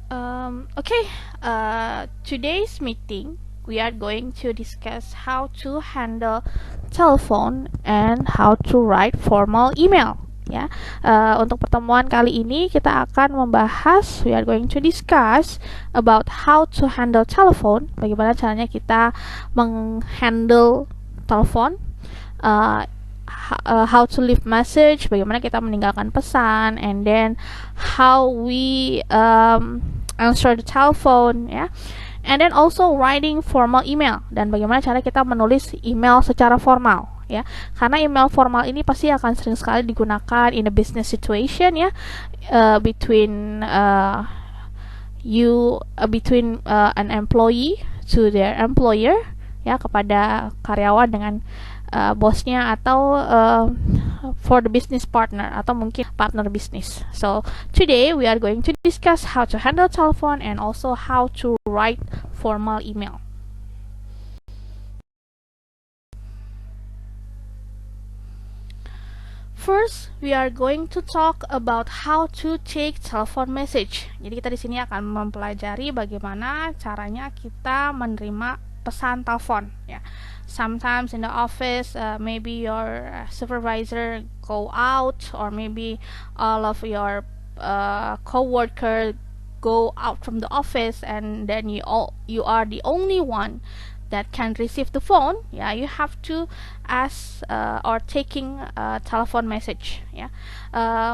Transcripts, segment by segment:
Okay, today's meeting we are going to discuss how to handle telephone and how to write formal email. Ya, untuk pertemuan kali ini kita akan membahas, we are going to discuss about how to handle telephone, bagaimana caranya kita menghandle telepon, how to leave message, bagaimana kita meninggalkan pesan, and then how we answer the telephone, ya. And then also writing formal email, dan bagaimana cara kita menulis email secara formal, ya. Karena email formal ini pasti akan sering sekali digunakan in a business situation, ya, between an employee to their employer, ya, kepada karyawan dengan bosnya, atau for the business partner, atau mungkin partner bisnis. So today we are going to discuss how to handle telephone and also how to write formal email. First, we are going to talk about how to take telephone message. Jadi kita di sini akan mempelajari bagaimana caranya kita menerima pesan telepon, ya. Sometimes in the office, maybe your supervisor go out, or maybe all of your co-worker go out from the office, and then you are the only one that can receive the phone. Yeah, you have to ask or taking telephone message, ya.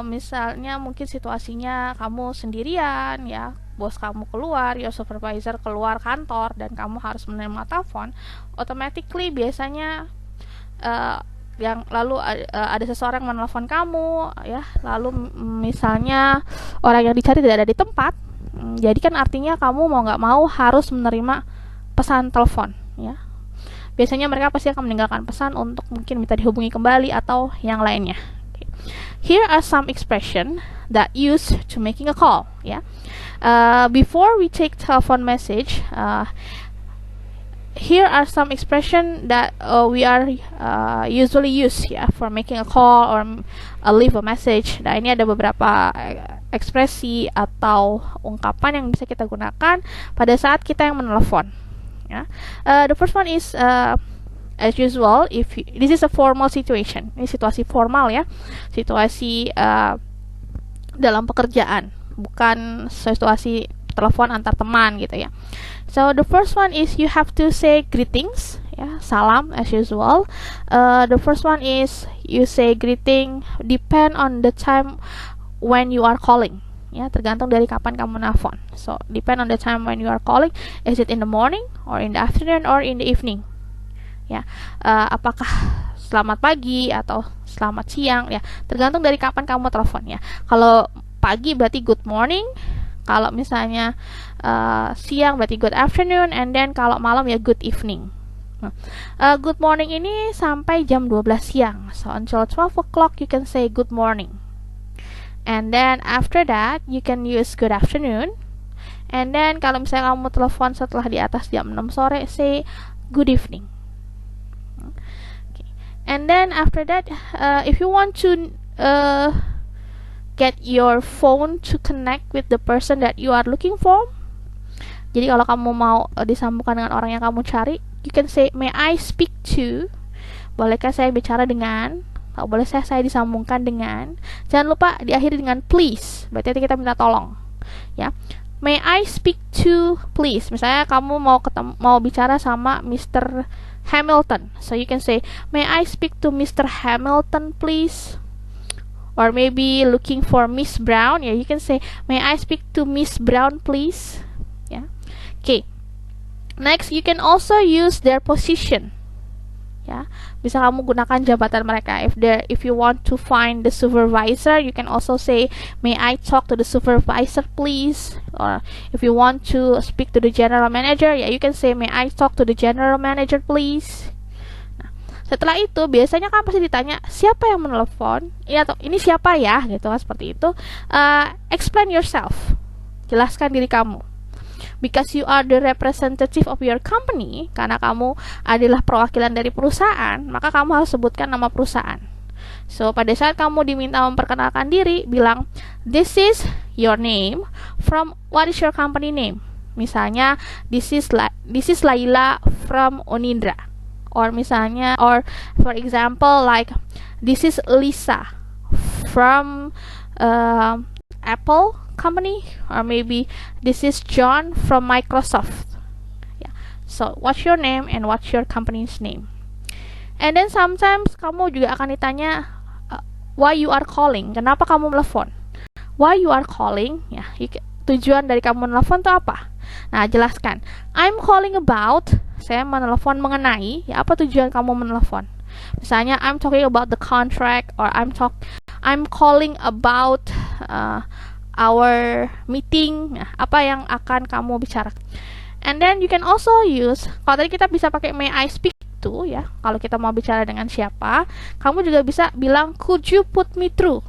Misalnya mungkin situasinya kamu sendirian, ya, bos kamu keluar, your supervisor keluar kantor, dan kamu harus menerima telepon. Automatically biasanya yang lalu ada seseorang menelpon kamu, ya, lalu misalnya orang yang dicari tidak ada di tempat, jadi kan artinya kamu mau nggak mau harus menerima pesan telepon, ya. Biasanya mereka pasti akan meninggalkan pesan untuk mungkin minta dihubungi kembali atau yang lainnya. Okay. Here are some expression that used to making a call, ya. Before we take telephone message, here are some expression that we are usually use, ya, for making a call or leave a message. Nah, ini ada beberapa ekspresi atau ungkapan yang bisa kita gunakan pada saat kita yang menelepon, ya. The first one is as usual, this is a formal situation. Ini situasi formal, ya, situasi dalam pekerjaan, bukan situasi telepon antar teman gitu, ya. So the first one is you have to say greetings, ya, salam as usual. The first one is you say greeting depend on the time when you are calling, ya, tergantung dari kapan kamu nelfon. So depend on the time when you are calling, is it in the morning or in the afternoon or in the evening, ya. Apakah selamat pagi atau selamat siang, ya, tergantung dari kapan kamu telepon, ya. Kalau pagi berarti good morning, kalau misalnya siang berarti good afternoon, and then kalau malam ya good evening. Good morning ini sampai jam 12 siang. So until 12 o'clock you can say good morning. And then after that you can use good afternoon. And then kalau misalnya kamu telepon setelah di atas jam 6 sore, say good evening. Okay. And then after that, if you want to get your phone to connect with the person that you are looking for, jadi kalau kamu mau disambungkan dengan orang yang kamu cari, you can say may I speak to, bolehkah saya bicara dengan, kalau boleh saya disambungkan dengan, jangan lupa diakhiri dengan please, berarti kita minta tolong, ya. May I speak to please, misalnya kamu mau bicara sama Mr. Hamilton, so you can say may I speak to Mr. Hamilton please. Or maybe looking for Miss Brown, ya, you can say may I speak to Miss Brown please, ya. Okay. Next, you can also use their position, ya. Bisa kamu gunakan jabatan mereka. If you want to find the supervisor, you can also say may I talk to the supervisor please. Or if you want to speak to the general manager, ya, you can say may I talk to the general manager please. Setelah itu biasanya kan pasti ditanya siapa yang menelepon, ya, atau ini siapa ya, gitu kan, seperti itu. Explain yourself, jelaskan diri kamu. Because you are the representative of your company, karena kamu adalah perwakilan dari perusahaan, maka kamu harus sebutkan nama perusahaan. So pada saat kamu diminta memperkenalkan diri, bilang this is your name from what is your company name. Misalnya this is Laila from Onindra, or misalnya, or for example like this is Lisa from Apple company, or maybe this is John from Microsoft. Yeah. So what's your name and what's your company's name. And then sometimes kamu juga akan ditanya why you are calling, kenapa kamu telepon. Why you are calling, ya, tujuan dari kamu menelpon itu apa? Nah, jelaskan. I'm calling about, saya menelpon mengenai, ya, apa tujuan kamu menelpon? Misalnya I'm talking about the contract, or I'm calling about our meeting. Nah, apa yang akan kamu bicarakan? And then you can also use, kalau tadi kita bisa pakai may I speak to, ya, kalau kita mau bicara dengan siapa, kamu juga bisa bilang could you put me through?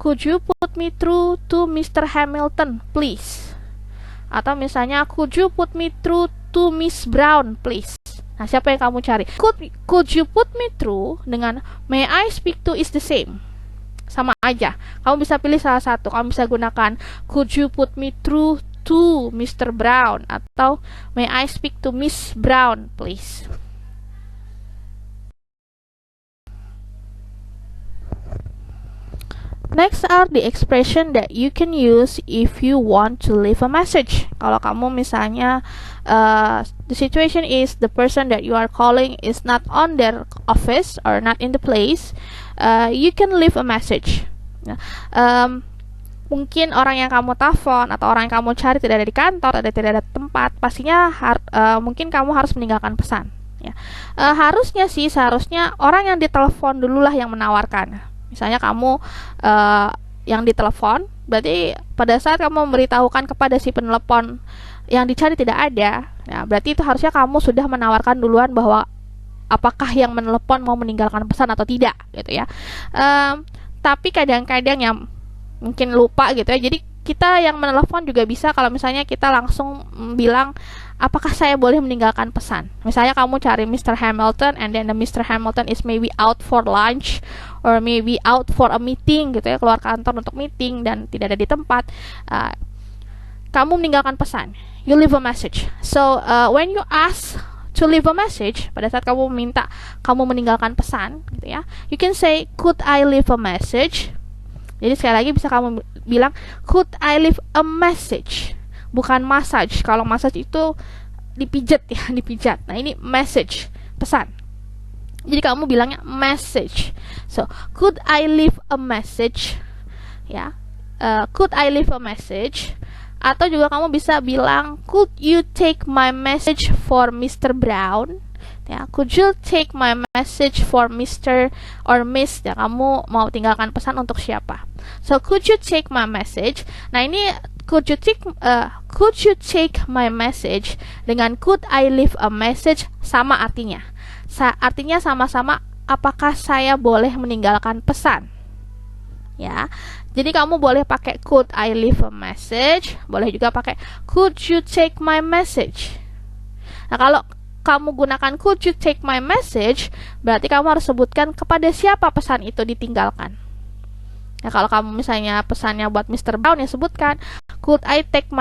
Could you put me through to Mr. Hamilton, please? Atau misalnya could you put me through to Miss Brown, please? Nah, siapa yang kamu cari? Could you put me through dengan may I speak to is the same. Sama aja. Kamu bisa pilih salah satu. Kamu bisa gunakan could you put me through to Mr. Brown, atau may I speak to Miss Brown, please? Next are the expression that you can use if you want to leave a message. Kalau kamu misalnya the situation is the person that you are calling is not on their office or not in the place, you can leave a message. Mungkin orang yang kamu telepon atau orang yang kamu cari tidak ada di kantor, tidak ada tempat, pastinya mungkin kamu harus meninggalkan pesan. Ya. Seharusnya orang yang ditelepon dululah yang menawarkan. Misalnya kamu yang ditelepon, berarti pada saat kamu memberitahukan kepada si penelepon yang dicari tidak ada, ya, berarti itu harusnya kamu sudah menawarkan duluan bahwa apakah yang menelepon mau meninggalkan pesan atau tidak, gitu ya. Tapi kadang-kadang yang mungkin lupa gitu ya, jadi kita yang menelepon juga bisa kalau misalnya kita langsung bilang apakah saya boleh meninggalkan pesan. Misalnya kamu cari Mr. Hamilton, and then the Mr. Hamilton is maybe out for lunch or maybe out for a meeting gitu ya, keluar kantor untuk meeting dan tidak ada di tempat. Kamu meninggalkan pesan, you leave a message. So when you ask to leave a message, pada saat kamu minta kamu meninggalkan pesan gitu ya, you can say could I leave a message. Jadi sekali lagi bisa kamu bilang could I leave a message, bukan massage. Kalau massage itu dipijat ya, dipijat. Nah, ini message, pesan. Jadi kamu bilangnya message. So, could I leave a message? Ya. Could I leave a message? Atau juga kamu bisa bilang could you take my message for Mr. Brown? Ya, could you take my message for Mr. or Miss? Ya, kamu mau tinggalkan pesan untuk siapa? So, could you take my message? Nah, ini could you take my message dengan could I leave a message sama artinya. Artinya sama-sama apakah saya boleh meninggalkan pesan? Ya. Jadi kamu boleh pakai could I leave a message, boleh juga pakai could you take my message. Nah, kalau kamu gunakan could you take my message, berarti kamu harus sebutkan kepada siapa pesan itu ditinggalkan. Nah, kalau kamu misalnya pesannya buat Mr. Brown, ya sebutkan could you take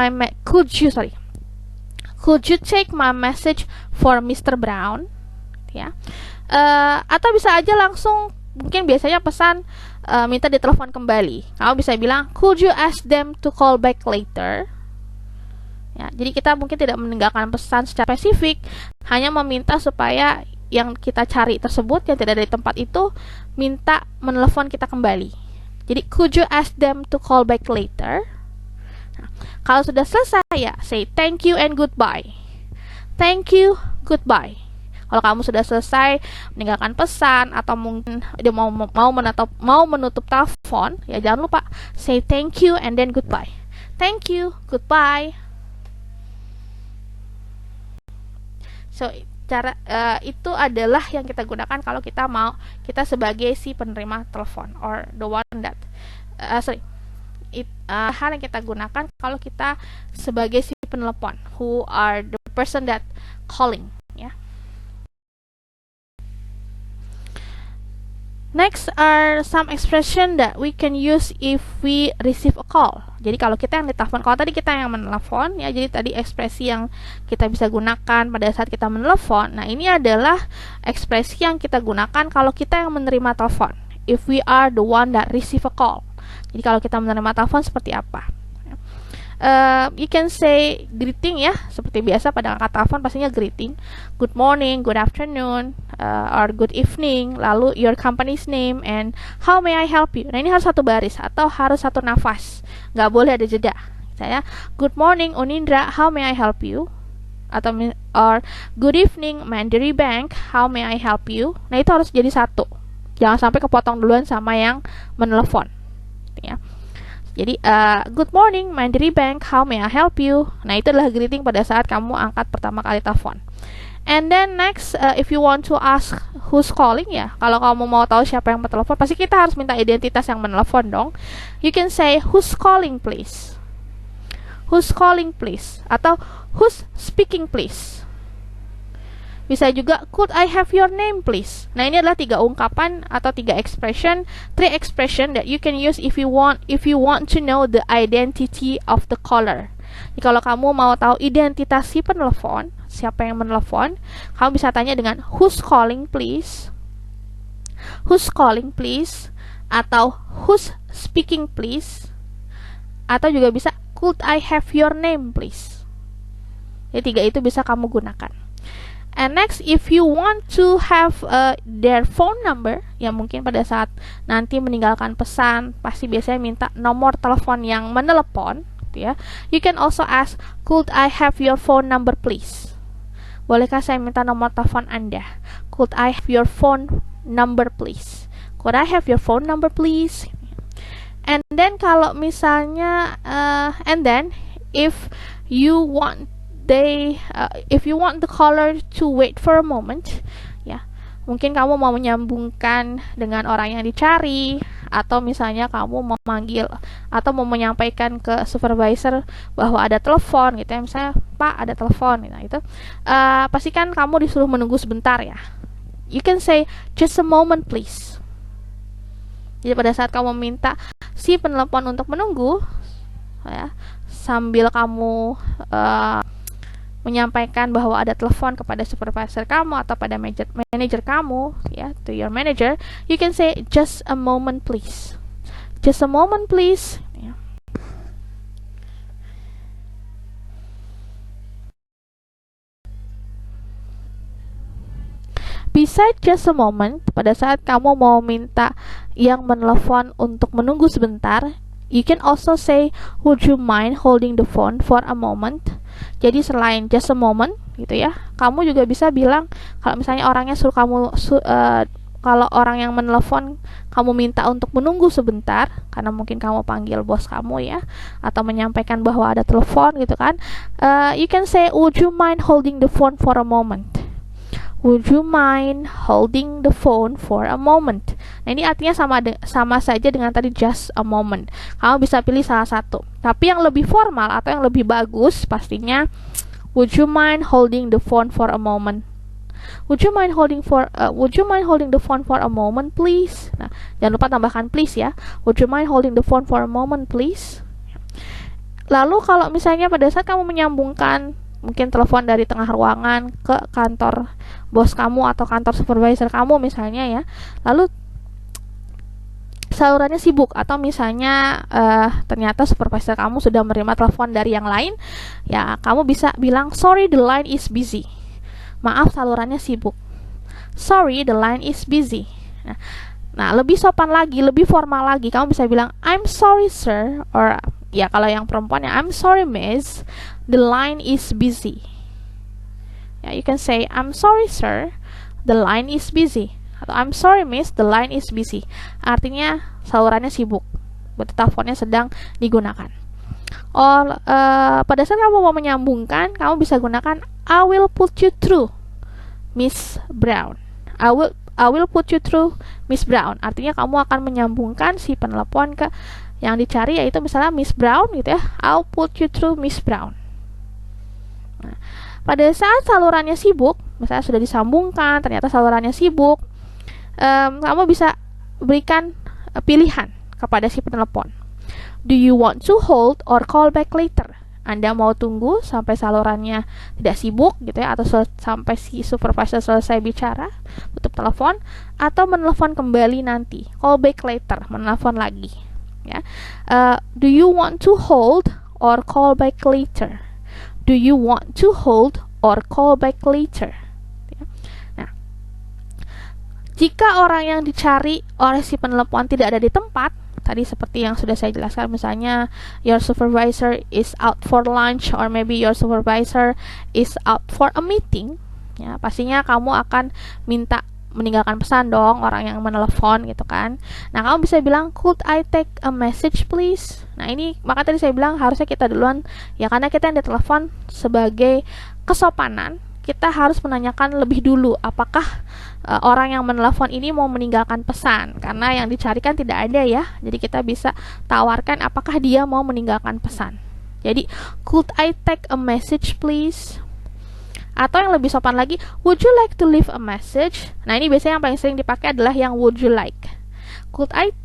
my message for Mr. Brown, ya. Atau bisa aja langsung, mungkin biasanya pesan minta ditelepon kembali. Kamu bisa bilang could you ask them to call back later. Ya, jadi kita mungkin tidak meninggalkan pesan secara spesifik, hanya meminta supaya yang kita cari tersebut yang tidak ada di tempat itu minta menelepon kita kembali. Jadi could you ask them to call back later. Nah, kalau sudah selesai ya say thank you and goodbye. Thank you, goodbye. Kalau kamu sudah selesai meninggalkan pesan atau mungkin dia mau menutup telepon, ya jangan lupa say thank you and then goodbye. Thank you, goodbye. So, itu adalah yang kita gunakan kalau kita sebagai si penerima telepon, or the one that hal yang kita gunakan kalau kita sebagai si penelepon, who are the person that calling, ya. Next are some expression that we can use if we receive a call. Jadi kalau kita yang ditelepon, kalau tadi kita yang menelepon ya, jadi tadi ekspresi yang kita bisa gunakan pada saat kita menelepon. Nah, ini adalah ekspresi yang kita gunakan kalau kita yang menerima telepon. If we are the one that receive a call. Jadi kalau kita menerima telepon seperti apa? You can say greeting ya, seperti biasa pada angkat telepon pastinya greeting, good morning, good afternoon, or good evening, lalu your company's name and how may I help you. Nah, ini harus satu baris atau harus satu nafas, nggak boleh ada jeda. Saya good morning Unindra, how may I help you, atau or good evening Mandiri Bank, how may I help you. Nah, itu harus jadi satu, jangan sampai kepotong duluan sama yang menelepon ya. Jadi, good morning Mandiri Bank, how may I help you? Nah, itu adalah greeting pada saat kamu angkat pertama kali telepon. And then next, if you want to ask who's calling ya, kalau kamu mau tahu siapa yang menelpon, pasti kita harus minta identitas yang menelpon dong. You can say who's calling please, who's calling please, atau who's speaking please. Bisa juga, could I have your name please? Nah, ini adalah 3 ungkapan atau 3 expression, 3 expression that you can use if you want to know the identity of the caller. Jadi kalau kamu mau tahu identitas si penelpon, siapa yang menelepon, kamu bisa tanya dengan who's calling please, who's calling please, atau who's speaking please, atau juga bisa could I have your name please. Jadi 3 itu bisa kamu gunakan. And next, if you want to have their phone number, ya mungkin pada saat nanti meninggalkan pesan, pasti biasanya minta nomor telepon yang menelepon, gitu ya. You can also ask, could I have your phone number please? Bolehkah saya minta nomor telepon Anda? Could I have your phone number please? Could I have your phone number please? And then kalau misalnya, and then if you want if you want the caller to wait for a moment, ya, mungkin kamu mau menyambungkan dengan orang yang dicari, atau misalnya kamu mau manggil atau mau menyampaikan ke supervisor bahwa ada telepon, gitu ya, misalnya Pak ada telepon, nah itu pastikan kamu disuruh menunggu sebentar ya. You can say just a moment please. Jadi pada saat kamu minta si penelepon untuk menunggu, ya, sambil kamu menyampaikan bahwa ada telepon kepada supervisor kamu atau pada manager kamu, ya, to your manager, you can say just a moment please, just a moment please, ya. Beside just a moment, pada saat kamu mau minta yang menelepon untuk menunggu sebentar, you can also say would you mind holding the phone for a moment. Jadi selain just a moment gitu ya, kamu juga bisa bilang kalau misalnya orangnya suruh kamu kalau orang yang menelepon kamu minta untuk menunggu sebentar karena mungkin kamu panggil bos kamu ya, atau menyampaikan bahwa ada telepon gitu kan, you can say would you mind holding the phone for a moment. Would you mind holding the phone for a moment? Nah, ini artinya sama saja dengan tadi just a moment. Kamu bisa pilih salah satu. Tapi yang lebih formal atau yang lebih bagus pastinya would you mind holding the phone for a moment? Would you mind holding the phone for a moment please? Nah, jangan lupa tambahkan please ya. Would you mind holding the phone for a moment please? Lalu kalau misalnya pada saat kamu menyambungkan mungkin telepon dari tengah ruangan ke kantor bos kamu atau kantor supervisor kamu misalnya ya, lalu salurannya sibuk atau misalnya ternyata supervisor kamu sudah menerima telepon dari yang lain, ya kamu bisa bilang sorry the line is busy, maaf salurannya sibuk, sorry the line is busy. Nah, lebih sopan lagi, lebih formal lagi, kamu bisa bilang I'm sorry sir, or ya kalau yang perempuan ya I'm sorry miss, the line is busy. Ya, you can say I'm sorry sir, the line is busy, atau I'm sorry miss, the line is busy. Artinya salurannya sibuk, berarti teleponnya sedang digunakan. Pada saat kamu mau menyambungkan, kamu bisa gunakan I will put you through Miss Brown. I will put you through Miss Brown. Artinya kamu akan menyambungkan si penelepon ke yang dicari, yaitu misalnya Miss Brown gitu ya. I'll put you through Miss Brown. Nah, pada saat salurannya sibuk, misalnya sudah disambungkan, ternyata salurannya sibuk, kamu bisa berikan pilihan kepada si penelepon. Do you want to hold or call back later? Anda mau tunggu sampai salurannya tidak sibuk gitu ya, atau sampai si supervisor selesai bicara, tutup telepon, atau menelpon kembali nanti, call back later, menelpon lagi ya. Do you want to hold or call back later? Do you want to hold or call back later? Ya. Nah, jika orang yang dicari oleh si penelepon tidak ada di tempat, tadi seperti yang sudah saya jelaskan, misalnya your supervisor is out for lunch, or maybe your supervisor is out for a meeting, ya pastinya kamu akan minta meninggalkan pesan dong, orang yang menelepon gitu kan. Nah, kamu bisa bilang, could I take a message please? Nah, ini maka tadi saya bilang harusnya kita duluan ya, karena kita yang ditelepon, sebagai kesopanan kita harus menanyakan lebih dulu apakah orang yang menelepon ini mau meninggalkan pesan, karena yang dicarikan tidak ada ya. Jadi kita bisa tawarkan apakah dia mau meninggalkan pesan. Jadi could I take a message please? Atau yang lebih sopan lagi, would you like to leave a message? Nah, ini biasanya yang paling sering dipakai adalah yang would you like. Could I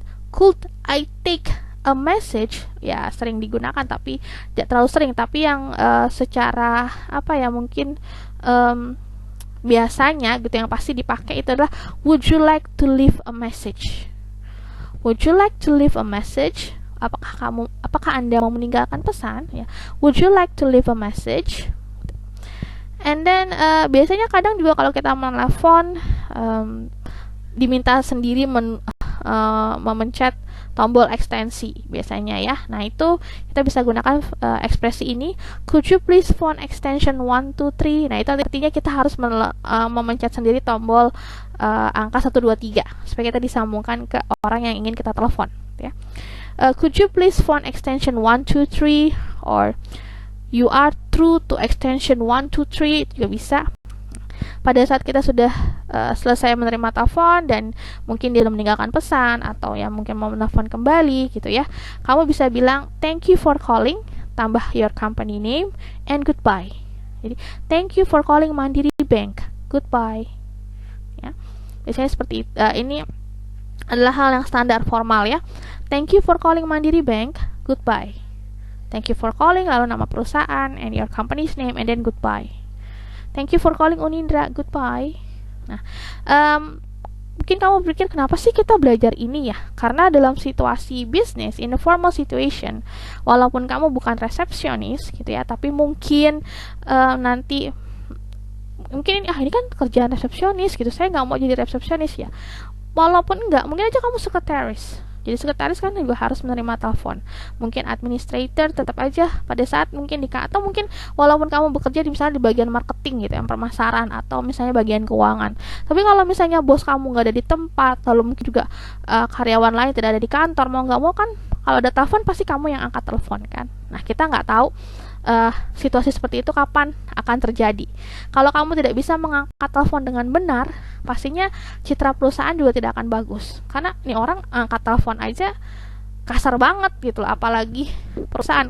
take a message? Ya sering digunakan tapi tidak terlalu sering. Tapi yang secara apa ya, mungkin biasanya gitu yang pasti dipakai itu adalah would you like to leave a message? Would you like to leave a message? Apakah Anda mau meninggalkan pesan? Ya. Would you like to leave a message? And then biasanya kadang juga kalau kita menelepon diminta sendiri memencet tombol ekstensi biasanya ya. Nah, itu kita bisa gunakan ekspresi ini, could you please phone extension 123. Nah, itu artinya kita harus memencet sendiri tombol angka 123 supaya kita disambungkan ke orang yang ingin kita telepon ya. Could you please phone extension 123, or you are through to extension 123, juga bisa. Pada saat kita sudah selesai menerima telepon dan mungkin dia meninggalkan pesan atau ya mungkin mau menelpon kembali gitu ya, kamu bisa bilang thank you for calling, tambah your company name, and goodbye. Jadi thank you for calling Mandiri Bank, goodbye ya. Biasanya seperti ini adalah hal yang standar formal ya. Thank you for calling Mandiri Bank, goodbye. Thank you for calling, lalu nama perusahaan and your company's name, and then goodbye. Thank you for calling Unindra, goodbye. Nah, mungkin kamu berpikir kenapa sih kita belajar ini ya? Karena dalam situasi bisnis, in a formal situation, walaupun kamu bukan resepsionis gitu ya, tapi mungkin nanti mungkin ini kan kerjaan resepsionis gitu, saya nggak mau jadi resepsionis ya. Walaupun enggak, mungkin aja kamu sekretaris. Jadi sekretaris kan juga harus menerima telepon. Mungkin administrator tetap aja pada saat mungkin atau mungkin walaupun kamu bekerja di misalnya di bagian marketing gitu, yang pemasaran atau misalnya bagian keuangan. Tapi kalau misalnya bos kamu nggak ada di tempat, lalu mungkin juga karyawan lain tidak ada di kantor, mau nggak mau kan kalau ada telepon pasti kamu yang angkat telepon kan. Nah, kita nggak tahu situasi seperti itu kapan akan terjadi. Kalau kamu tidak bisa mengangkat telepon dengan benar, pastinya citra perusahaan juga tidak akan bagus. Karena nih orang angkat telepon aja kasar banget gitu loh, apalagi perusahaan.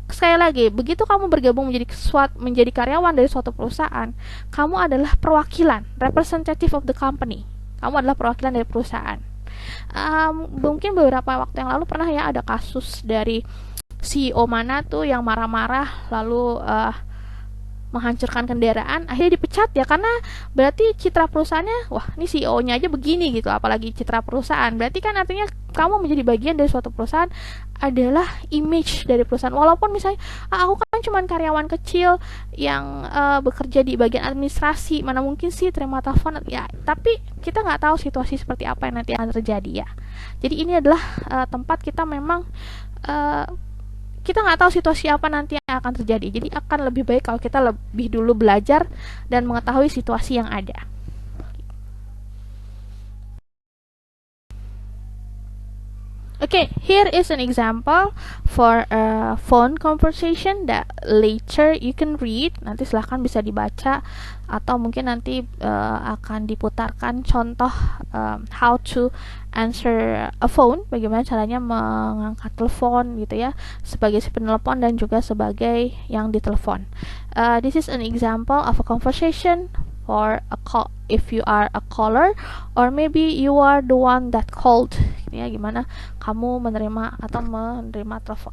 Sekali lagi, begitu kamu bergabung menjadi karyawan dari suatu perusahaan, kamu adalah perwakilan, representative of the company. Kamu adalah perwakilan dari perusahaan. Mungkin beberapa waktu yang lalu pernah ya ada kasus dari CEO mana tuh yang marah-marah lalu menghancurkan kendaraan, akhirnya dipecat ya, karena berarti citra perusahaannya, wah ini CEO-nya aja begini gitu, apalagi citra perusahaan. Berarti kan artinya kamu menjadi bagian dari suatu perusahaan adalah image dari perusahaan. Walaupun misalnya aku kan cuma karyawan kecil yang bekerja di bagian administrasi, mana mungkin sih terima telepon ya, tapi kita nggak tahu situasi seperti apa yang nanti akan terjadi ya. Jadi ini adalah tempat kita memang kita nggak tahu situasi apa nanti yang akan terjadi. Jadi akan lebih baik kalau kita lebih dulu belajar dan mengetahui situasi yang ada. Okay, here is an example for a phone conversation that later you can read. Nanti silahkan bisa dibaca atau mungkin nanti akan diputarkan contoh how to answer a phone, bagaimana caranya mengangkat telepon gitu ya, sebagai si penelepon dan juga sebagai yang ditelepon. This is an example of a conversation for a call if you are a caller, or maybe you are the one that called. Ya, gimana kamu menerima atau menerima telepon.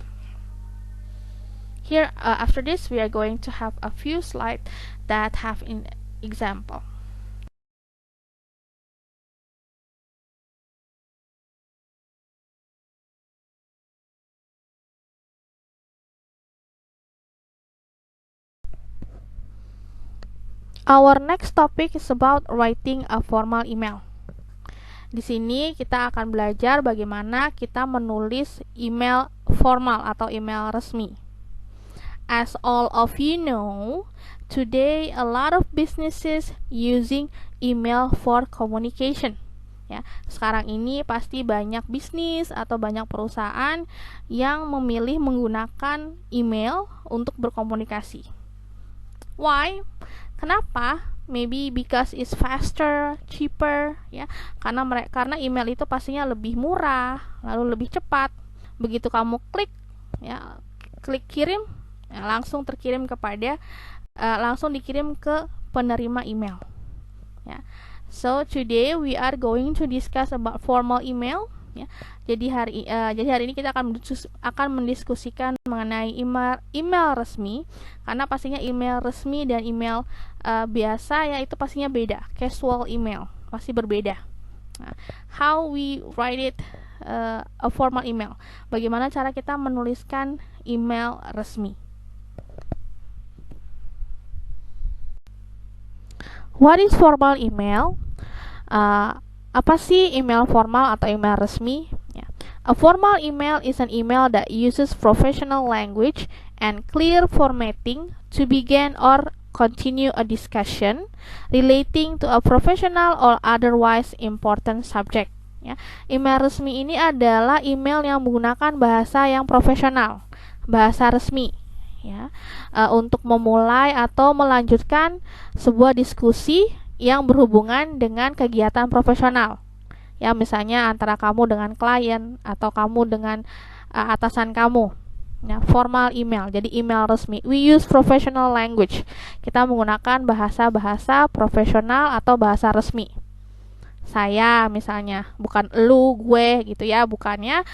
Here, after this, we are going to have a few slides that have an example. Our next topic is about writing a formal email. Di sini kita akan belajar bagaimana kita menulis email formal atau email resmi. As all of you know, today a lot of businesses using email for communication. Ya, sekarang ini pasti banyak bisnis atau banyak perusahaan yang memilih menggunakan email untuk berkomunikasi. Why? Kenapa? Maybe because it's faster, cheaper, ya. Karena email itu pastinya lebih murah, lalu lebih cepat. Begitu kamu klik kirim, ya, langsung terkirim langsung dikirim ke penerima email. Ya. So today we are going to discuss about formal email. Ya. Jadi hari ini kita akan mendiskusikan mengenai email resmi, karena pastinya email resmi dan email biasa ya itu pastinya beda. Casual email pasti berbeda. Nah, how we write it a formal email? Bagaimana cara kita menuliskan email resmi? What is formal email? Apa sih email formal atau email resmi? Ya. A formal email is an email that uses professional language and clear formatting to begin or continue a discussion relating to a professional or otherwise important subject. Ya. Email resmi ini adalah email yang menggunakan bahasa yang profesional, bahasa resmi. Ya, untuk memulai atau melanjutkan sebuah diskusi yang berhubungan dengan kegiatan profesional. Ya, misalnya antara kamu dengan klien atau kamu dengan atasan kamu. Ya, formal email. Jadi email resmi. We use professional language. Kita menggunakan bahasa-bahasa profesional atau bahasa resmi. Saya misalnya, bukan lu, gue gitu ya, bukannya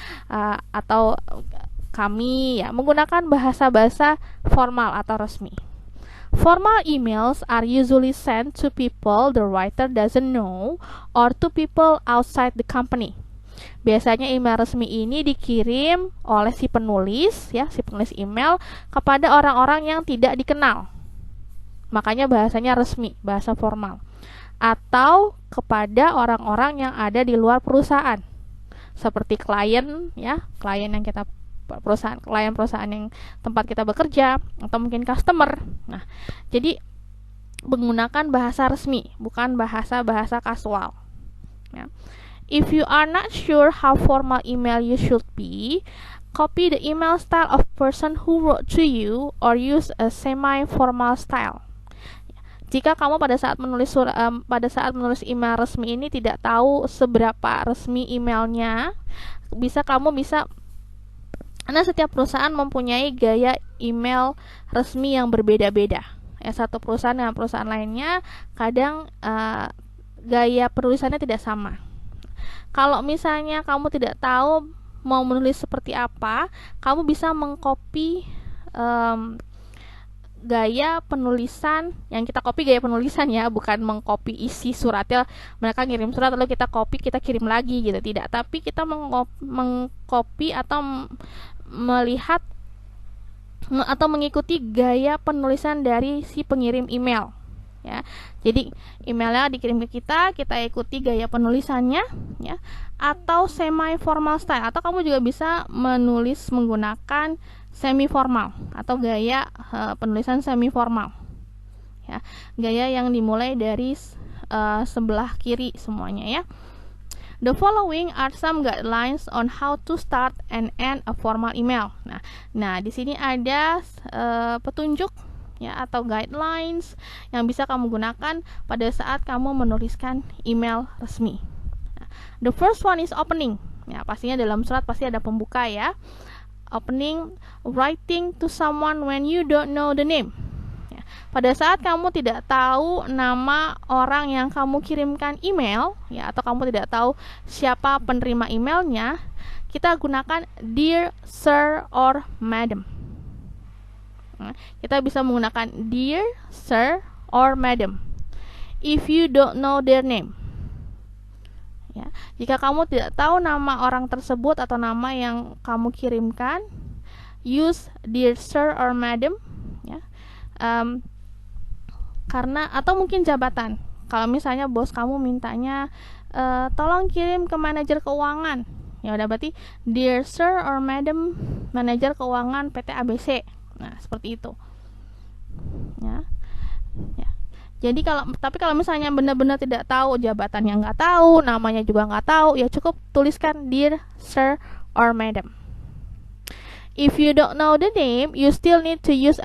atau kami ya, menggunakan bahasa-bahasa formal atau resmi. Formal emails are usually sent to people the writer doesn't know or to people outside the company. Biasanya email resmi ini dikirim oleh si penulis email kepada orang-orang yang tidak dikenal. Makanya bahasanya resmi, bahasa formal. Atau kepada orang-orang yang ada di luar perusahaan. Seperti klien yang kita klien perusahaan yang tempat kita bekerja, atau mungkin customer. Nah, jadi menggunakan bahasa resmi, bukan bahasa-bahasa kasual. Ya. If you are not sure how formal email you should be, copy the email style of person who wrote to you or use a semi-formal style. Jika kamu pada saat menulis email resmi ini tidak tahu seberapa resmi emailnya, karena setiap perusahaan mempunyai gaya email resmi yang berbeda-beda. Satu perusahaan dengan perusahaan lainnya kadang gaya penulisannya tidak sama. Kalau misalnya kamu tidak tahu mau menulis seperti apa, kamu bisa mengcopy gaya penulisan yang kita copy, gaya penulisan ya, bukan mengcopy isi suratnya. Mereka ngirim surat lalu kita copy, kita kirim lagi gitu, tidak. Tapi kita mengcopy atau melihat atau mengikuti gaya penulisan dari si pengirim email. Ya, jadi emailnya dikirim ke kita ikuti gaya penulisannya, ya, atau semi formal style, atau kamu juga bisa menulis menggunakan semi formal atau gaya penulisan semi formal. Ya, gaya yang dimulai dari sebelah kiri semuanya ya. The following are some guidelines on how to start and end a formal email. Nah, di sini ada petunjuk ya atau guidelines yang bisa kamu gunakan pada saat kamu menuliskan email resmi. The first one is opening. Ya, pastinya dalam surat pasti ada pembuka ya. Opening, writing to someone when you don't know the name. Ya, Pada saat kamu tidak tahu nama orang yang kamu kirimkan email, ya, atau kamu tidak tahu siapa penerima emailnya, kita gunakan dear sir or madam. Kita bisa menggunakan dear sir or madam if you don't know their name. Ya, jika kamu tidak tahu nama orang tersebut atau nama yang kamu kirimkan, use dear sir or madam, ya. Karena atau mungkin jabatan. Kalau misalnya bos kamu mintanya tolong kirim ke manajer keuangan, ya udah berarti dear sir or madam manajer keuangan PT ABC. Nah, seperti itu. Ya. Ya. Jadi kalau misalnya benar-benar tidak tahu, jabatannya nggak tahu, namanya juga nggak tahu, ya cukup tuliskan dear sir or madam. If you don't know the name, you still need to use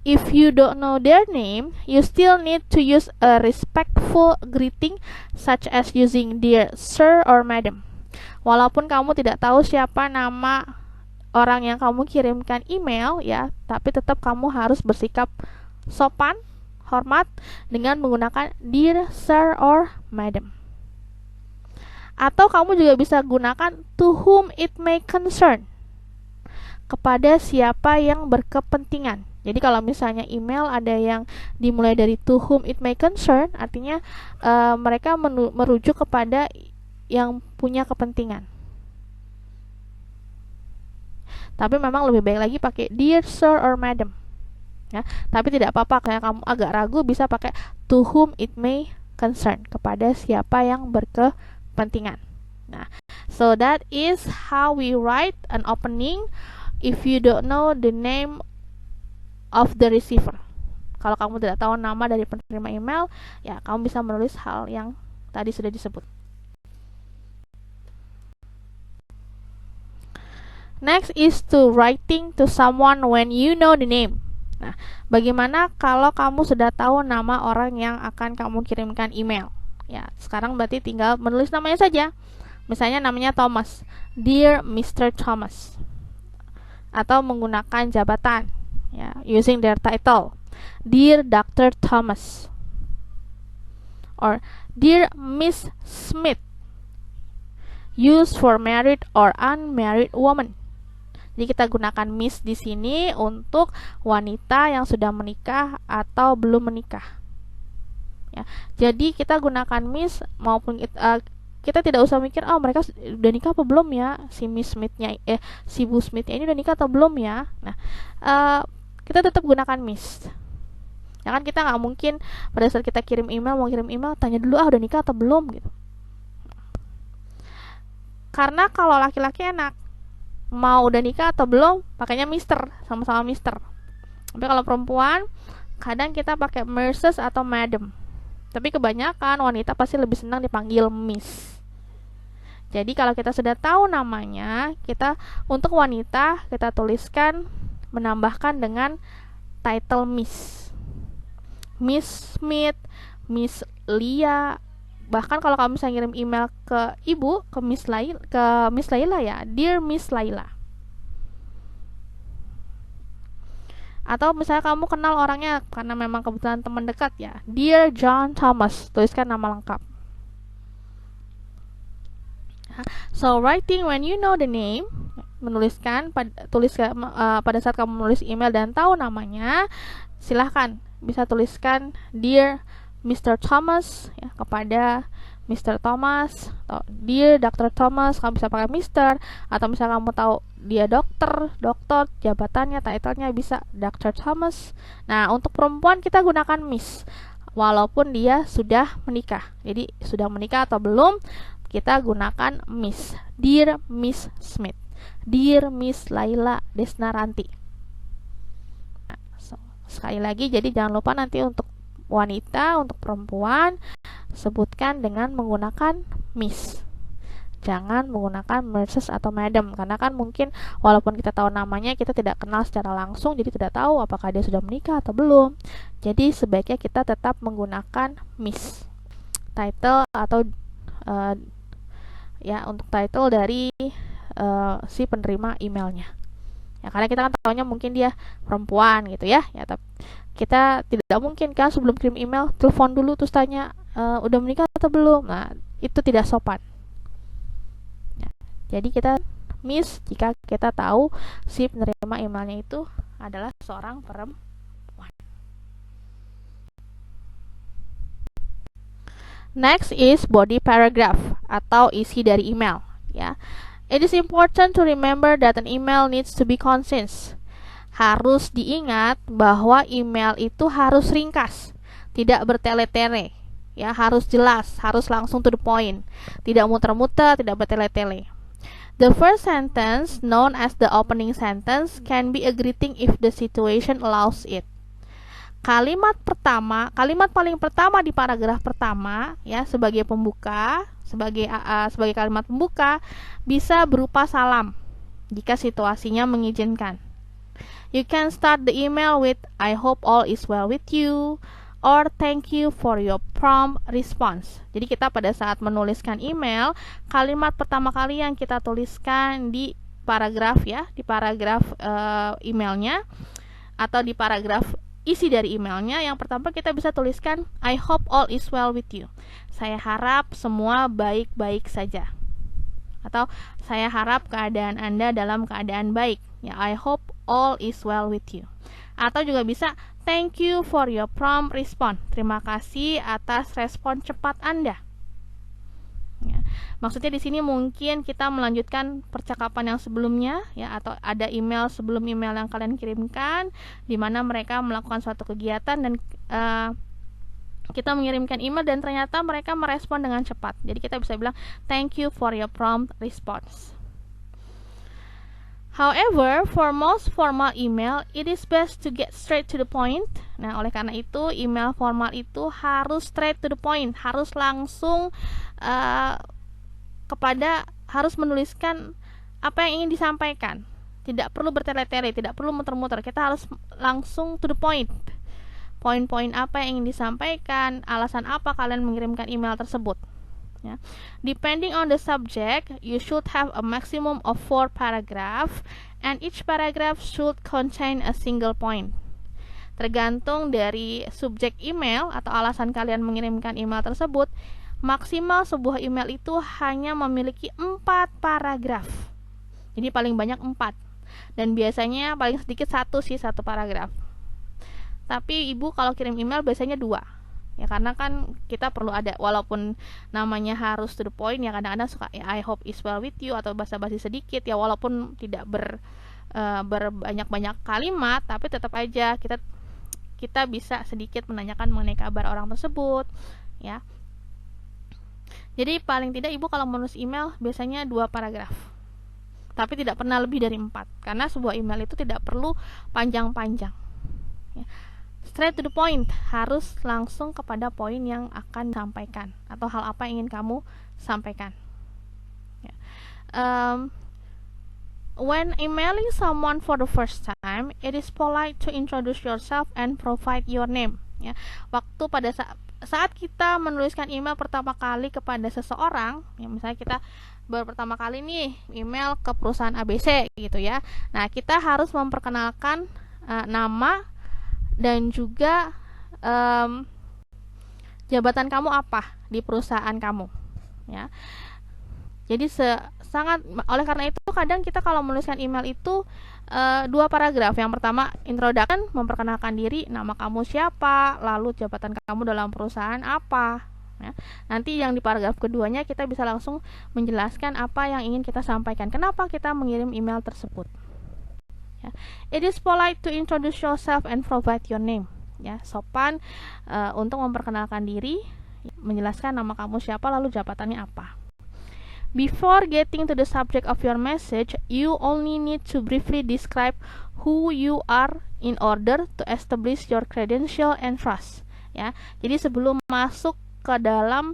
if you don't know their name, you still need to use a respectful greeting such as using dear sir or madam. Walaupun kamu tidak tahu siapa nama orang yang kamu kirimkan email, ya, tapi tetap kamu harus bersikap sopan, hormat dengan menggunakan dear sir or madam. Atau kamu juga bisa gunakan to whom it may concern, kepada siapa yang berkepentingan. Jadi kalau misalnya email ada yang dimulai dari to whom it may concern, artinya mereka merujuk kepada yang punya kepentingan. Tapi memang lebih baik lagi pakai dear sir or madam. Ya, tapi tidak apa-apa, kayak kamu agak ragu bisa pakai to whom it may concern, kepada siapa yang berkepentingan. Nah, so that is how we write an opening if you don't know the name of the receiver. Kalau kamu tidak tahu nama dari penerima email, ya kamu bisa menulis hal yang tadi sudah disebut. Next is to writing to someone when you know the name. Nah, bagaimana kalau kamu sudah tahu nama orang yang akan kamu kirimkan email? Ya, sekarang berarti tinggal menulis namanya saja. Misalnya namanya Thomas, Dear Mr. Thomas. Atau menggunakan jabatan, ya, using their title, Dear Dr. Thomas. Or Dear Miss Smith, used for married or unmarried woman. Jadi kita gunakan Miss di sini untuk wanita yang sudah menikah atau belum menikah. Ya, jadi kita gunakan Miss maupun kita tidak usah mikir, oh mereka udah nikah apa belum ya, si Miss Smithnya, si Bu Smithnya ini udah nikah atau belum ya. Nah, kita tetap gunakan Miss. Ya kan, kita nggak mungkin pada saat kita mau kirim email tanya dulu udah nikah atau belum gitu. Karena kalau laki-laki enak, mau udah nikah atau belum pakainya Mister, sama-sama Mister. Tapi kalau perempuan kadang kita pakai Mrs. atau Madam. Tapi kebanyakan wanita pasti lebih senang dipanggil Miss. Jadi kalau kita sudah tahu namanya, kita untuk wanita kita tuliskan, menambahkan dengan title Miss. Miss Smith, Miss Lia. Bahkan kalau kamu bisa ngirim email ke ibu, ke Miss Laila ya, Dear Miss Laila. Atau misalnya kamu kenal orangnya karena memang kebetulan teman dekat ya, Dear John Thomas, tuliskan nama lengkap. So writing when you know the name, menuliskan pada saat kamu menulis email dan tahu namanya, silahkan bisa tuliskan Dear Mr. Thomas, ya, kepada Mr. Thomas, atau Dear Dr. Thomas, kamu bisa pakai Mr. Atau misalnya kamu tahu dia dokter, jabatannya, title-nya bisa Dr. Thomas. Nah, untuk perempuan kita gunakan Miss, walaupun dia sudah menikah. Jadi sudah menikah atau belum, kita gunakan Miss. Dear Miss Smith, Dear Miss Laila Desnaranti. Nah, sekali lagi, jadi jangan lupa nanti untuk wanita, untuk perempuan sebutkan dengan menggunakan Miss. Jangan menggunakan Mrs. atau Madam, karena kan mungkin walaupun kita tahu namanya, kita tidak kenal secara langsung, jadi tidak tahu apakah dia sudah menikah atau belum. Jadi sebaiknya kita tetap menggunakan Miss. Title atau ya, untuk title dari si penerima emailnya. Ya, karena kita kan tahunya mungkin dia perempuan gitu ya. Ya, tapi kita tidak mungkin kan sebelum kirim email telepon dulu terus tanya udah menikah atau belum. Nah, itu tidak sopan. Ya, jadi kita miss jika kita tahu si penerima emailnya itu adalah seorang perempuan. Next is body paragraph atau isi dari email. Ya, it is important to remember that an email needs to be concise. Harus diingat bahwa email itu harus ringkas, tidak bertele-tele. Ya, harus jelas, harus langsung to the point, tidak muter-muter, tidak bertele-tele. The first sentence, known as the opening sentence, can be a greeting if the situation allows it. Kalimat paling pertama di paragraf pertama, ya, sebagai pembuka, sebagai kalimat pembuka, bisa berupa salam jika situasinya mengizinkan. You can start the email with I hope all is well with you or thank you for your prompt response. Jadi kita pada saat menuliskan email, kalimat pertama kali yang kita tuliskan di paragraf, ya, di paragraf emailnya atau di paragraf isi dari emailnya, yang pertama kita bisa tuliskan I hope all is well with you. Saya harap semua baik-baik saja. Atau saya harap keadaan Anda dalam keadaan baik. Ya, I hope all is well with you. Atau juga bisa thank you for your prompt response. Terima kasih atas respon cepat Anda. Ya, maksudnya di sini mungkin kita melanjutkan percakapan yang sebelumnya, ya, atau ada email sebelum email yang kalian kirimkan, di mana mereka melakukan suatu kegiatan dan kita mengirimkan email dan ternyata mereka merespon dengan cepat. Jadi kita bisa bilang thank you for your prompt response. However, for most formal email, it is best to get straight to the point. Nah, oleh karena itu, email formal itu harus straight to the point, harus langsung harus menuliskan apa yang ingin disampaikan. Tidak perlu bertele-tele, tidak perlu muter-muter. Kita harus langsung to the point. Poin-poin apa yang ingin disampaikan, alasan apa kalian mengirimkan email tersebut. Ya. Depending on the subject, you should have a maximum of 4 paragraph and each paragraph should contain a single point. Tergantung dari subjek email atau alasan kalian mengirimkan email tersebut, maksimal sebuah email itu hanya memiliki 4 paragraf. Jadi paling banyak 4. Dan biasanya paling sedikit 1 paragraf. Tapi ibu kalau kirim email biasanya 2. Ya, karena kan kita perlu ada, walaupun namanya harus to the point, ya kadang-kadang suka ya, I hope is well with you atau basa-basi sedikit, ya walaupun tidak berbanyak-banyak kalimat, tapi tetap aja kita bisa sedikit menanyakan mengenai kabar orang tersebut, ya. Jadi paling tidak ibu kalau menulis email biasanya 2 paragraf, tapi tidak pernah lebih dari 4, karena sebuah email itu tidak perlu panjang-panjang, ya. Straight to the point, harus langsung kepada poin yang akan disampaikan atau hal apa yang ingin kamu sampaikan. Ya. When emailing someone for the first time, it is polite to introduce yourself and provide your name. Ya. Waktu pada saat kita menuliskan email pertama kali kepada seseorang, ya misalnya kita baru pertama kali nih email ke perusahaan ABC gitu ya. Nah, kita harus memperkenalkan nama dan juga jabatan kamu apa di perusahaan kamu, ya. Jadi oleh karena itu kadang kita kalau menuliskan email itu 2 paragraf. Yang pertama introduction, memperkenalkan diri, nama kamu siapa, lalu jabatan kamu dalam perusahaan apa, ya. Nanti yang di paragraf keduanya kita bisa langsung menjelaskan apa yang ingin kita sampaikan, kenapa kita mengirim email tersebut. Ya. It is polite to introduce yourself and provide your name. Ya, sopan untuk memperkenalkan diri, menjelaskan nama kamu siapa lalu jabatannya apa. Before getting to the subject of your message, you only need to briefly describe who you are in order to establish your credential and trust. Ya, jadi sebelum masuk ke dalam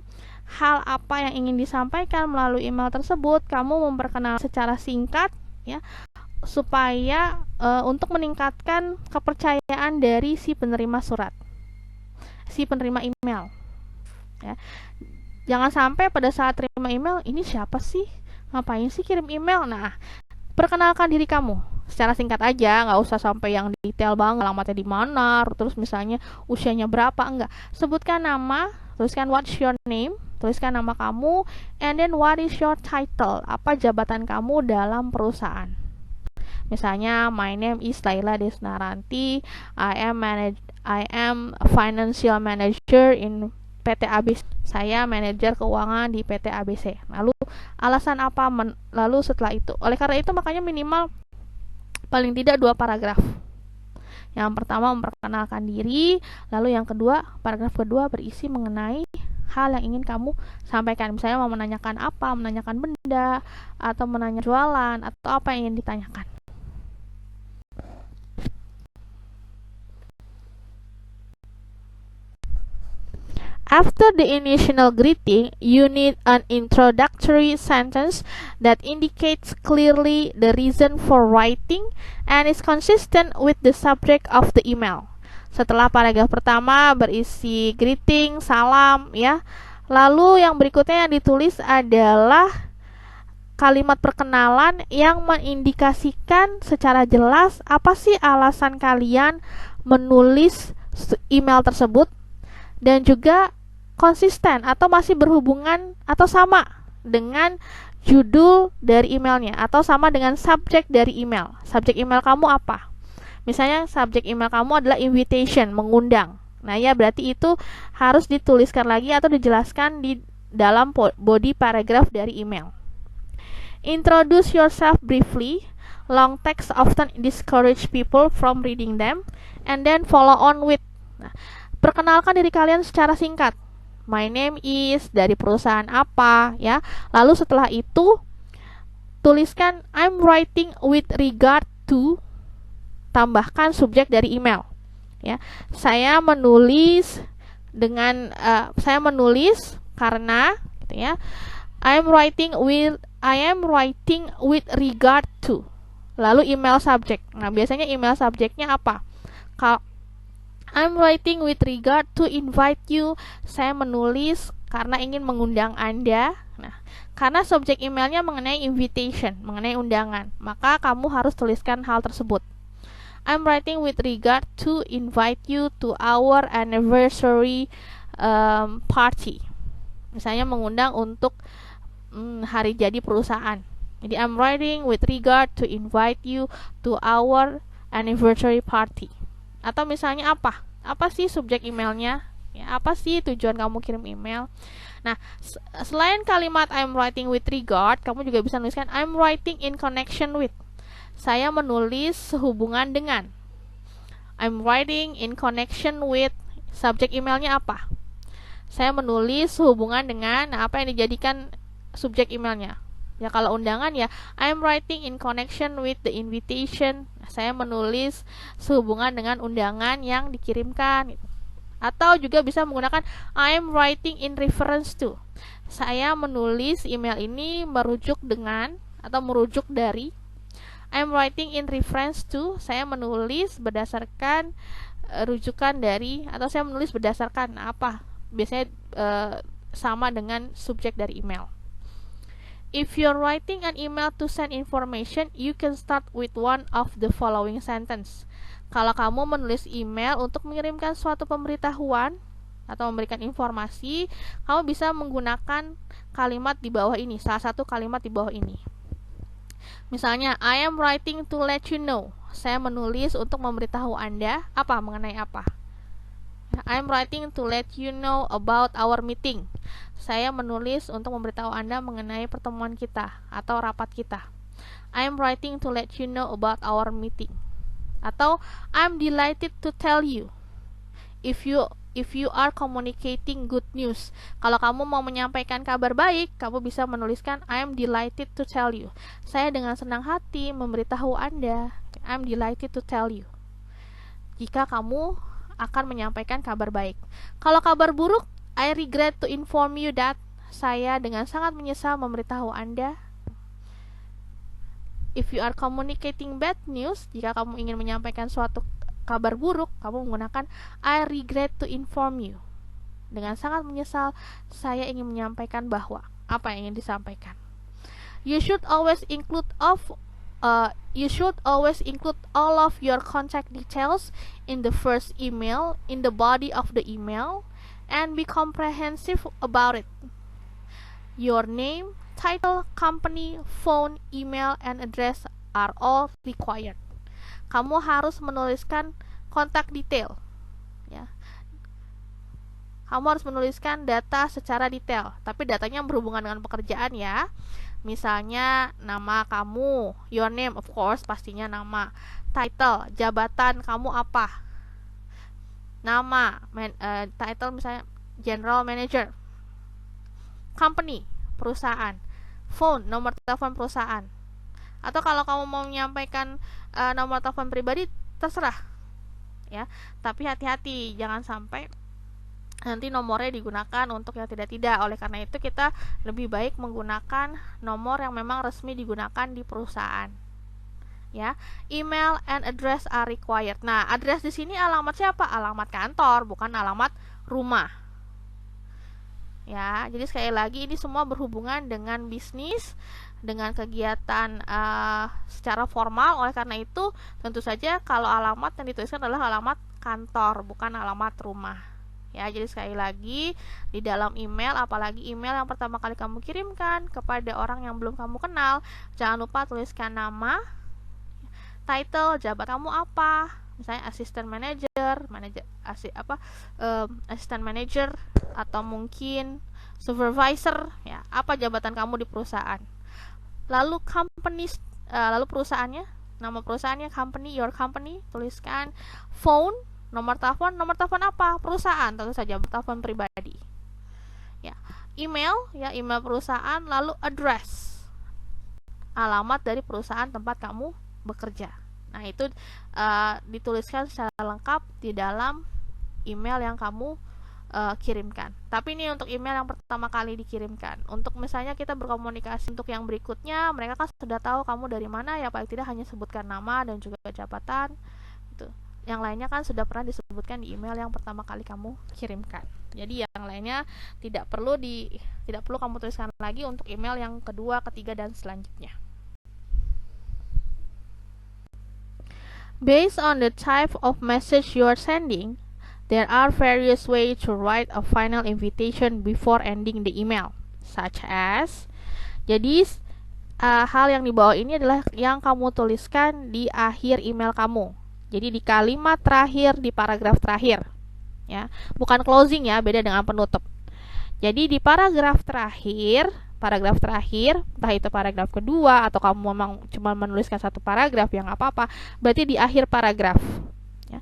hal apa yang ingin disampaikan melalui email tersebut, kamu memperkenalkan secara singkat, ya, supaya untuk meningkatkan kepercayaan dari si penerima surat, si penerima email, ya. Jangan sampai pada saat terima email, ini siapa sih, ngapain sih kirim email. Nah, perkenalkan diri kamu, secara singkat aja, nggak usah sampai yang detail banget, alamatnya di mana, terus misalnya usianya berapa, enggak. Sebutkan nama, tuliskan what's your name, tuliskan nama kamu, and then what is your title, apa jabatan kamu dalam perusahaan. Misalnya, my name is Laila Desnaranti, I am financial manager in PT ABC. Saya manajer keuangan di PT ABC. Lalu alasan apa? Lalu setelah itu, oleh karena itu makanya minimal paling tidak 2 paragraf. Yang pertama memperkenalkan diri, lalu yang kedua, paragraf kedua berisi mengenai hal yang ingin kamu sampaikan. Misalnya mau menanyakan apa, menanyakan benda, atau menanya jualan, atau apa yang ingin ditanyakan. After the initial greeting, you need an introductory sentence that indicates clearly the reason for writing and is consistent with the subject of the email. Setelah paragraf pertama berisi greeting, salam, ya. Lalu yang berikutnya yang ditulis adalah kalimat perkenalan yang mengindikasikan secara jelas apa sih alasan kalian menulis email tersebut, dan juga konsisten atau masih berhubungan atau sama dengan judul dari emailnya atau sama dengan subjek dari email. Subjek email kamu apa? Misalnya subjek email kamu adalah invitation, mengundang. Nah ya, berarti itu harus dituliskan lagi atau dijelaskan di dalam body paragraph dari email. Introduce yourself briefly. Long text often discourage people from reading them, and then follow on with. Nah, perkenalkan diri kalian secara singkat. My name is, dari perusahaan apa, ya. Lalu setelah itu tuliskan I'm writing with regard to, tambahkan subjek dari email, ya. Saya menulis karena, gitu ya. I am writing with regard to. Lalu email subject. Nah, biasanya email subjeknya apa? I'm writing with regard to invite you. Saya menulis karena ingin mengundang Anda. Nah, karena subjek emailnya mengenai invitation, mengenai undangan, maka kamu harus tuliskan hal tersebut. I'm writing with regard to invite you to our anniversary party. Misalnya mengundang untuk hari jadi perusahaan. Jadi I'm writing with regard to invite you to our anniversary party. Atau misalnya apa sih subjek emailnya, ya, apa sih tujuan kamu kirim email. Nah, selain kalimat I'm writing with regard, kamu juga bisa menuliskan I'm writing in connection with. Saya menulis sehubungan dengan. I'm writing in connection with. Subjek emailnya apa? Saya menulis sehubungan dengan. Nah, apa yang dijadikan subjek emailnya? Ya, kalau undangan ya I'm writing in connection with the invitation. Saya menulis sehubungan dengan undangan yang dikirimkan. Atau juga bisa menggunakan I'm writing in reference to. Saya menulis email ini merujuk dengan atau merujuk dari. I'm writing in reference to. Saya menulis berdasarkan rujukan dari, atau saya menulis berdasarkan apa? Biasanya sama dengan subjek dari email. If you're writing an email to send information, you can start with one of the following sentence. Kalau kamu menulis email untuk mengirimkan suatu pemberitahuan atau memberikan informasi, kamu bisa menggunakan kalimat di bawah ini, salah satu kalimat di bawah ini. Misalnya, I am writing to let you know. Saya menulis untuk memberitahu Anda apa, mengenai apa. I'm writing to let you know about our meeting. Saya menulis untuk memberitahu Anda mengenai pertemuan kita atau rapat kita. I'm writing to let you know about our meeting. Atau I'm delighted to tell you. If you are communicating good news. Kalau kamu mau menyampaikan kabar baik, kamu bisa menuliskan I'm delighted to tell you. Saya dengan senang hati memberitahu Anda. I'm delighted to tell you. Jika kamu akan menyampaikan kabar baik. Kalau kabar buruk, I regret to inform you that. Saya dengan sangat menyesal memberitahu Anda. If you are communicating bad news, jika kamu ingin menyampaikan suatu kabar buruk, kamu menggunakan I regret to inform you. Dengan sangat menyesal, saya ingin menyampaikan bahwa apa yang ingin disampaikan. You should always include You should always include all of your contact details in the first email, in the body of the email, and be comprehensive about it. Your name, title, company, phone, email, and address are all required. Kamu harus menuliskan kontak detail, ya. Kamu harus menuliskan data secara detail, tapi datanya berhubungan dengan pekerjaan ya. Misalnya nama kamu, your name of course, pastinya nama. Title, jabatan kamu apa? Nama, title misalnya general manager. Company, perusahaan. Phone, nomor telepon perusahaan. Atau kalau kamu mau menyampaikan nomor telepon pribadi, terserah. Ya, tapi hati-hati, jangan sampai nanti nomornya digunakan untuk yang tidak-tidak. Oleh karena itu kita lebih baik menggunakan nomor yang memang resmi digunakan di perusahaan. Ya, email and address are required. Nah, address di sini alamat siapa? Alamat kantor, bukan alamat rumah. Ya, jadi sekali lagi ini semua berhubungan dengan bisnis, dengan kegiatan secara formal. Oleh karena itu, tentu saja kalau alamat yang dituliskan adalah alamat kantor, bukan alamat rumah. Ya, jadi sekali lagi di dalam email, apalagi email yang pertama kali kamu kirimkan kepada orang yang belum kamu kenal, jangan lupa tuliskan nama, title, jabat kamu apa, misalnya assistant manager, assistant manager, atau mungkin supervisor, ya, apa jabatan kamu di perusahaan. Lalu lalu perusahaannya, nama perusahaannya company, your company, tuliskan. Phone, nomor telepon apa? Perusahaan, tentu saja telepon pribadi. Ya, email, ya email perusahaan, lalu address, alamat dari perusahaan tempat kamu bekerja. Nah, itu dituliskan secara lengkap di dalam email yang kamu kirimkan. Tapi ini untuk email yang pertama kali dikirimkan. Untuk misalnya kita berkomunikasi untuk yang berikutnya, mereka kan sudah tahu kamu dari mana, ya paling tidak hanya sebutkan nama dan juga jabatan. Itu. Yang lainnya kan sudah pernah disebutkan di email yang pertama kali kamu kirimkan. Jadi yang lainnya tidak perlu kamu tuliskan lagi untuk email yang kedua, ketiga, dan selanjutnya. Based on the type of message you are sending, there are various ways to write a final invitation before ending the email, such as. Jadi hal yang di bawah ini adalah yang kamu tuliskan di akhir email kamu. Jadi di kalimat terakhir, di paragraf terakhir, ya, bukan closing ya, beda dengan penutup. Jadi di paragraf terakhir, entah itu paragraf kedua atau kamu memang cuma menuliskan satu paragraf, yang apa-apa, berarti di akhir paragraf. Ya.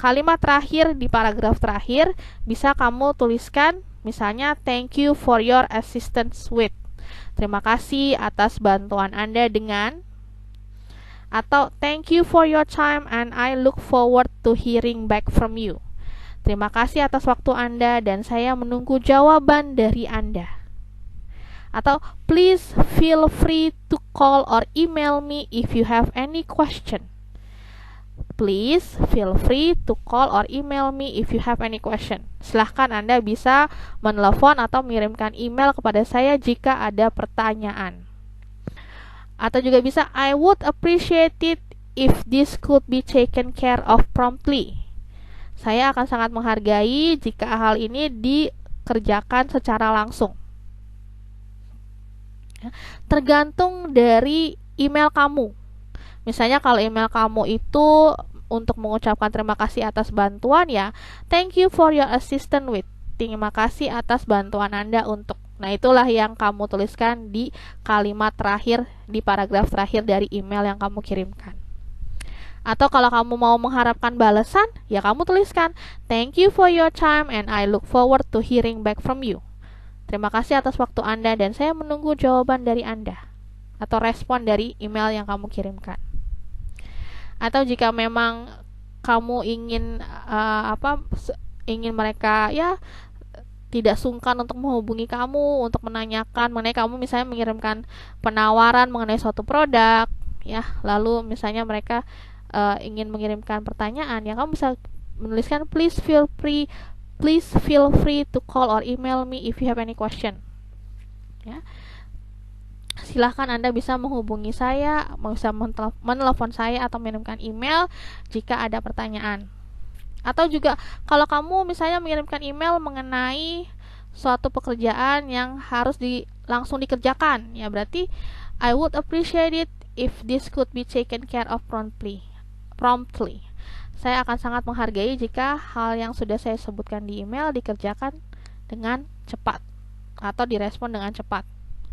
Kalimat terakhir di paragraf terakhir bisa kamu tuliskan, misalnya thank you for your assistance with. Terima kasih atas bantuan Anda dengan. Atau thank you for your time and I look forward to hearing back from you. Terima kasih atas waktu Anda dan saya menunggu jawaban dari Anda. Atau please feel free to call or email me if you have any question. Please feel free to call or email me if you have any question. Silahkan Anda bisa menelepon atau mengirimkan email kepada saya jika ada pertanyaan. Atau juga bisa, I would appreciate it if this could be taken care of promptly. Saya akan sangat menghargai jika hal ini dikerjakan secara langsung. Tergantung dari email kamu. Misalnya kalau email kamu itu untuk mengucapkan terima kasih atas bantuan, ya thank you for your assistance with. Terima kasih atas bantuan Anda untuk. Nah, itulah yang kamu tuliskan di kalimat terakhir, di paragraf terakhir dari email yang kamu kirimkan. Atau kalau kamu mau mengharapkan balasan, ya kamu tuliskan thank you for your time and I look forward to hearing back from you. Terima kasih atas waktu Anda dan saya menunggu jawaban dari Anda atau respon dari email yang kamu kirimkan. Atau jika memang kamu ingin ingin mereka ya tidak sungkan untuk menghubungi kamu, untuk menanyakan mengenai kamu, misalnya mengirimkan penawaran mengenai suatu produk, ya, lalu misalnya mereka ingin mengirimkan pertanyaan, ya kamu bisa menuliskan please feel free to call or email me if you have any question. Ya. silahkan Anda bisa menghubungi saya, bisa menelepon saya atau mengirimkan email jika ada pertanyaan. Atau juga kalau kamu misalnya mengirimkan email mengenai suatu pekerjaan yang harus langsung dikerjakan, ya berarti I would appreciate it if this could be taken care of promptly. Saya akan sangat menghargai jika hal yang sudah saya sebutkan di email dikerjakan dengan cepat atau direspon dengan cepat.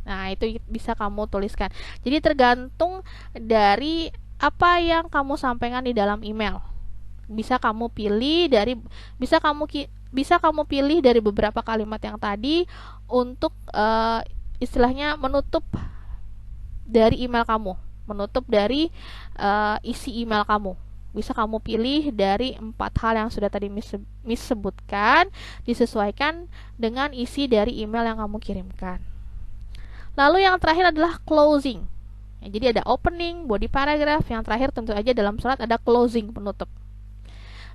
Nah, itu bisa kamu tuliskan. Jadi tergantung dari apa yang kamu sampaikan di dalam email. Bisa kamu pilih dari beberapa kalimat yang tadi untuk istilahnya menutup dari email kamu, menutup dari isi email kamu. Bisa kamu pilih dari 4 hal yang sudah tadi Miss sebutkan, disesuaikan dengan isi dari email yang kamu kirimkan. Lalu yang terakhir adalah closing. Ya, jadi ada opening, body paragraph, yang terakhir tentu aja dalam surat ada closing, penutup.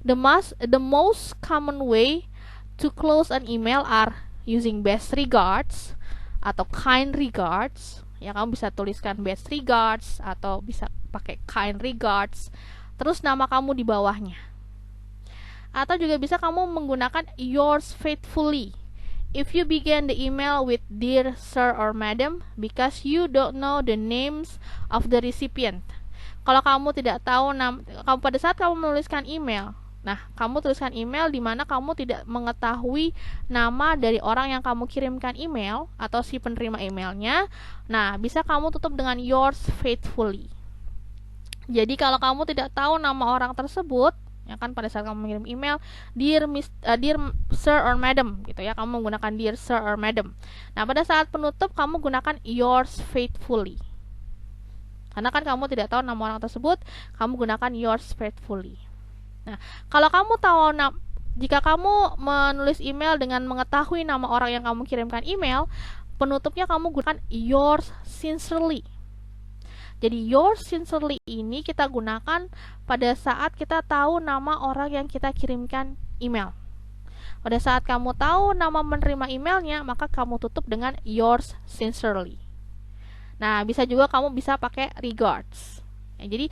The most common way to close an email are using best regards atau kind regards. Ya, kamu bisa tuliskan best regards atau bisa pakai kind regards. Terus nama kamu di bawahnya. Atau juga bisa kamu menggunakan yours faithfully. If you begin the email with dear sir or madam because you don't know the names of the recipient. Kalau kamu tidak tahu pada saat kamu menuliskan email, kamu tuliskan email di mana kamu tidak mengetahui nama dari orang yang kamu kirimkan email atau si penerima emailnya. Nah, bisa kamu tutup dengan yours faithfully. Jadi kalau kamu tidak tahu nama orang tersebut, ya kan, pada saat kamu mengirim email dear sir or madam gitu ya, kamu menggunakan dear sir or madam. Nah, pada saat penutup kamu gunakan yours faithfully. Karena kan kamu tidak tahu nama orang tersebut, kamu gunakan yours faithfully. Nah, kalau kamu tahu jika kamu menulis email dengan mengetahui nama orang yang kamu kirimkan email, penutupnya kamu gunakan yours sincerely. Jadi yours sincerely ini kita gunakan pada saat kita tahu nama orang yang kita kirimkan email. Pada saat kamu tahu nama menerima emailnya, maka kamu tutup dengan yours sincerely. Nah, bisa juga kamu bisa pakai regards. Ya, jadi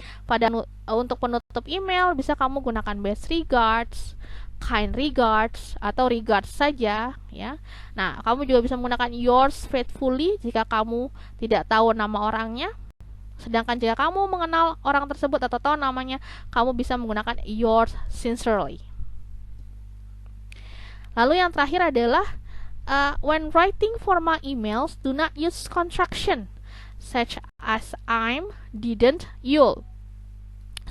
untuk penutup email bisa kamu gunakan best regards, kind regards, atau regards saja ya. Nah, kamu juga bisa menggunakan yours faithfully jika kamu tidak tahu nama orangnya. Sedangkan jika kamu mengenal orang tersebut atau tahu namanya, kamu bisa menggunakan yours sincerely. Lalu yang terakhir adalah when writing formal emails, do not use contraction such as I'm, didn't, you'll.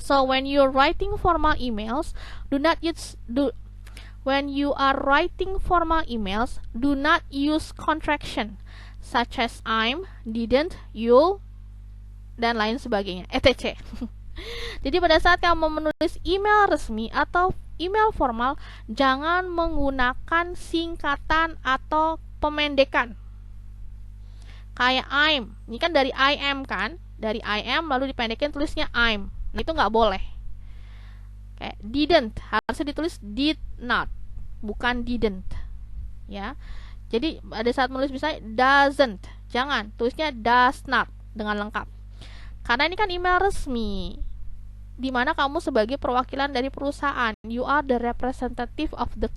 So when you're writing formal emails, when you are writing formal emails, do not use contraction such as I'm, didn't, you'll, dan lain sebagainya, etc. Jadi pada saat kamu menulis email resmi atau email formal, jangan menggunakan singkatan atau pemendekan. Kayak I'm, ini kan dari I am kan, dari I am lalu dipendekin tulisnya I'm. Nah, itu nggak boleh. Kayak didn't, harusnya ditulis did not, bukan didn't. Ya, jadi pada saat menulis misalnya doesn't, jangan tulisnya does not dengan lengkap. Karena ini kan email resmi, di mana kamu sebagai perwakilan dari perusahaan. You are the representative of the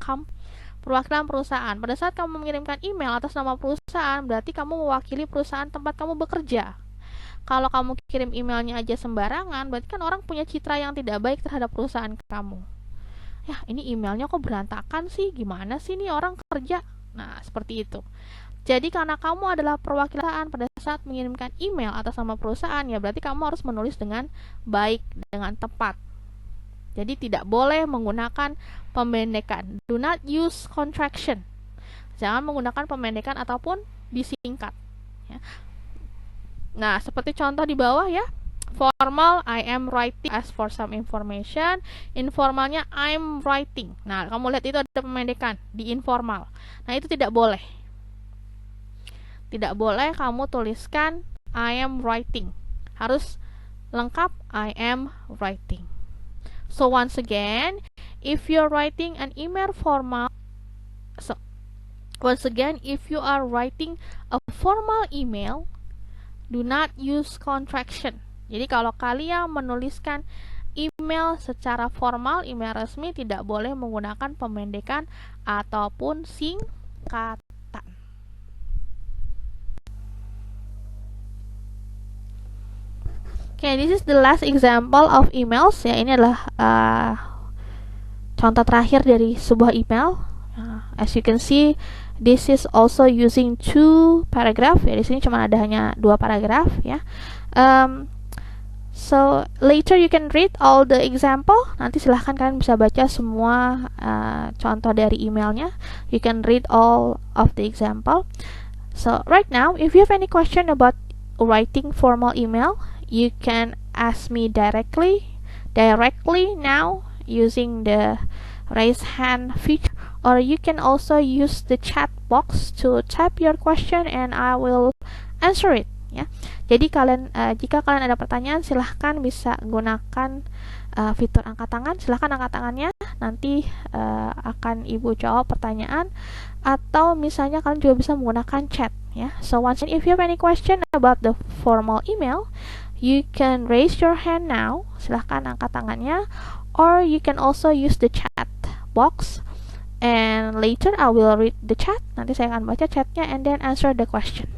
perwakilan perusahaan. Pada saat kamu mengirimkan email atas nama perusahaan, berarti kamu mewakili perusahaan tempat kamu bekerja. Kalau kamu kirim emailnya aja sembarangan, berarti kan orang punya citra yang tidak baik terhadap perusahaan kamu. Ya, ini emailnya kok berantakan sih, gimana sih ini orang kerja? Nah, seperti itu. Jadi karena kamu adalah perwakilan pada saat mengirimkan email atas nama perusahaan, ya berarti kamu harus menulis dengan baik, dengan tepat. Jadi tidak boleh menggunakan pemendekan. Do not use contraction. Jangan menggunakan pemendekan ataupun disingkat. Ya. Nah, seperti contoh di bawah ya. Formal, I am writing as for some information. Informalnya, I'm writing. Nah, kamu lihat itu ada pemendekan di informal. Nah, itu tidak boleh. Tidak boleh kamu tuliskan I am writing. Harus lengkap I am writing. So once again, if you're writing an email formal, if you are writing a formal email, Do not use contraction. Jadi kalau kalian menuliskan email secara formal, email resmi, tidak boleh menggunakan pemendekan ataupun singkatan. Okay, this is the last example of emails. Ya, ini adalah contoh terakhir dari sebuah email. As you can see, this is also using 2 paragraph. Ya, di sini cuma ada hanya 2 paragraf. Ya. So later you can read all the example. Nanti silahkan kalian bisa baca semua contoh dari emailnya. You can read all of the example. So right now, if you have any question about writing formal email, you can ask me directly now using the raise hand feature, or you can also use the chat box to type your question and I will answer it. Ya, jadi jika kalian ada pertanyaan, silahkan bisa gunakan fitur angkat tangan. Silahkan angkat tangannya, nanti akan ibu jawab pertanyaan. Atau misalnya kalian juga bisa menggunakan chat. Ya, so once again, if you have any question about the formal email, you can raise your hand now. Silahkan angkat tangannya, or you can also use the chat box. And later I will read the chat. Nanti saya akan baca chatnya and then answer the question.